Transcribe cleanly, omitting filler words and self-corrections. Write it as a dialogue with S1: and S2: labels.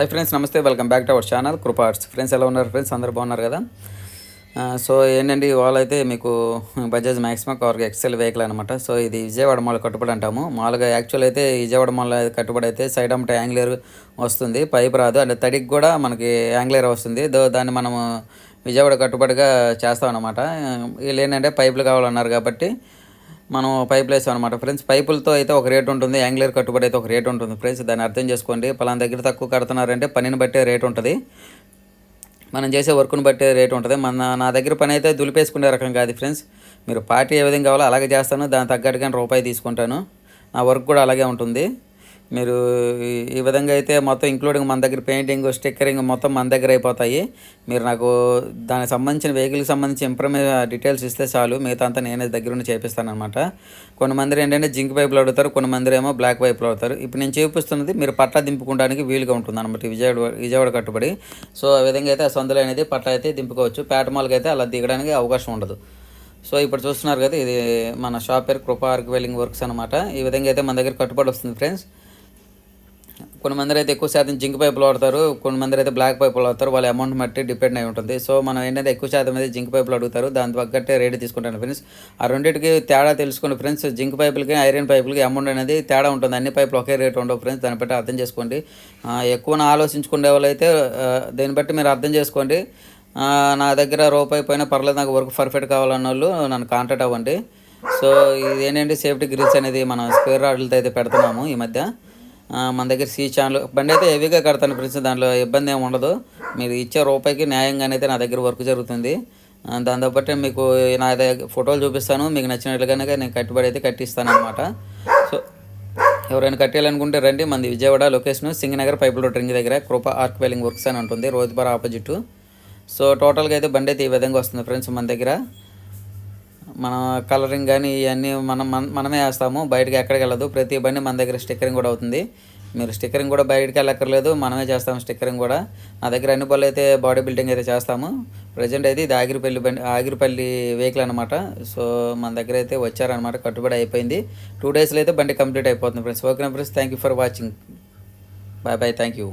S1: Hi friends, నమస్తే. Welcome back to our channel కృపా arts. Friends ఎలా ఉన్నారు ఫ్రెండ్స్? అందరూ బాగున్నారు కదా? సో ఏంటండి, ఇవాళ అయితే మీకు Bajaj Maxima cargo excel vehicle అనమాట. సో ఇది విజయవాడ మాల్ కట్టుబడి అంటాము. మామూలుగా యాక్చువల్ అయితే విజయవాడ మాల్ కట్టుబడి అయితే సైడ్ అమ్మట యాంగ్లేర్ వస్తుంది, పైప్ రాదు. అంటే తడికి కూడా మనకి యాంగ్లేర్ వస్తుంది. దాన్ని మనము విజయవాడ కట్టుబడిగా చేస్తాం అనమాట. వీళ్ళు ఏంటంటే పైపులు కావాలన్నారు కాబట్టి మనం పైపులు వేసాం అనమాట ఫ్రెండ్స్. పైపులతో అయితే ఒక రేట్ ఉంటుంది, యాంగ్లేర్ కట్టుబడి అయితే ఒక రేట్ ఉంటుంది ఫ్రెండ్స్. దాన్ని అర్థం చేసుకోండి. పలానా దగ్గర తక్కువ కడుతున్నారంటే పనిని బట్టే రేట్ ఉంటుంది, మనం చేసే వర్క్ను బట్టే రేట్ ఉంటుంది. నా దగ్గర పని అయితే దులిపేసుకునే రకం కాదు ఫ్రెండ్స్. మీరు పార్టీ ఏ విధంగా కావాలో అలాగే చేస్తాను, దాని తగ్గట్టుగా రూపాయి తీసుకుంటాను. నా వర్క్ కూడా అలాగే ఉంటుంది. మీరు ఈ విధంగా అయితే మొత్తం ఇంక్లూడింగ్ మన దగ్గర పెయింటింగ్, స్టిక్కరింగ్ మొత్తం మన దగ్గర అయిపోతాయి. మీరు నాకు దానికి సంబంధించిన వెహికల్కి సంబంధించి డీటెయిల్స్ ఇస్తే చాలు, మిగతా అంతా నేనే దగ్గరుండి చేపిస్తాను అనమాట. కొంతమంది ఏంటంటే జింక్ పైపులు అడుగుతారు, కొంతమంది ఏమో బ్లాక్ పైపులు అడుగుతారు. ఇప్పుడు నేను చూపిస్తున్నది మీరు పట్టా దింపుకోవడానికి వీలుగా ఉంటుంది అనమాట, విజయవాడ కట్టుబడి. సో ఆ విధంగా అయితే ఆ సందులో అనేది పట్టా అయితే దింపుకోవచ్చు. పేటమాల్కి అయితే అలా దిగడానికి అవకాశం ఉండదు. సో ఇప్పుడు చూస్తున్నారు కదా, ఇది మన షాప్ పేరు కృపా ఆర్కివెల్లింగ్ వర్క్స్ అనమాట. ఈ విధంగా అయితే మన దగ్గర కట్టుబడి వస్తుంది ఫ్రెండ్స్. కొంతమంది అయితే ఎక్కువ శాతం జింక్ పైపులు వాడతారు, కొంతమంది అయితే బ్లాక్ పైపులు వాడతారు. వాళ్ళ అమౌంట్ బట్టి డిపెండ్ అయి ఉంటుంది. సో మనం ఏంటంటే ఎక్కువ శాతం అయితే జింక్ పైపులు అడుగుతారు, దాని తగ్గట్టే రేట్ తీసుకుంటాను ఫ్రెండ్స్. ఆ రెండింటికి తేడా తెలుసుకోండి ఫ్రెండ్స్. జింక్ పైపులకి ఐరన్ పైపులకి అమౌంట్ అనేది తేడా ఉంటుంది. అన్ని పైపులు ఒకే రేట్ ఉండవు ఫ్రెండ్స్, దాన్ని బట్టి అర్థం చేసుకోండి. ఎక్కువ ఆలోచించుకునే వాళ్ళు అయితే దీన్ని బట్టి మీరు అర్థం చేసుకోండి. నా దగ్గర రూపాయి పైన పర్లేదు, నాకు వర్క్ పర్ఫెక్ట్ కావాలన్న వాళ్ళు నన్ను కాంటాక్ట్ అవ్వండి. సో ఇది ఏంటంటే సేఫ్టీ గ్రిల్స్ అనేది మనం స్క్వేర్ రాడ్లతో అయితే పెడుతున్నాము ఈ మధ్య. మన దగ్గర సీ ఛానల్ బండి అయితే హెవీగా కడతాను ఫ్రెండ్స్, దాంట్లో ఇబ్బంది ఏమి ఉండదు. మీరు ఇచ్చే రూపాయికి న్యాయంగానైతే నా దగ్గర వర్క్ జరుగుతుంది. దాంతో బట్టి మీకు నా దగ్గర ఫోటోలు చూపిస్తాను, మీకు నచ్చినట్లుగానే నేను కట్టుబడి అయితే కట్టిస్తాను అనమాట. సో ఎవరైనా కట్టాలనుకుంటే రండి. మనది Vijayawada, location Singhnagar Pipula road ring దగ్గర కృపా ఆర్కివెల్లింగ్ వర్క్స్ అని ఉంటుంది, రోజుబార్ ఆపోజిట్. సో టోటల్గా అయితే బండి అయితే ఈ విధంగా వస్తుంది ఫ్రెండ్స్. మన దగ్గర మన కలరింగ్ కానీ ఇవన్నీ మనమే వేస్తాము, బయటకి ఎక్కడికి వెళ్ళదు. ప్రతి బండి మన దగ్గర స్టిక్కరింగ్ కూడా అవుతుంది. మీరు స్టిక్కరింగ్ కూడా బయటకి వెళ్ళక్కర్లేదు, మనమే చేస్తాము స్టిక్కరింగ్ కూడా. నా దగ్గర అన్ని పనులు అయితే బాడీ బిల్డింగ్ అయితే చేస్తాము. ప్రజెంట్ అయితే ఇది ఆగిరిపల్లి వెహికల్ అనమాట. సో మన దగ్గర అయితే వచ్చారనమాట, కట్టుబడి అయిపోయింది. 2 డేస్లో అయితే బండి కంప్లీట్ అయిపోతుంది friends. Okay friends, thank you for watching. Bye bye, thank you.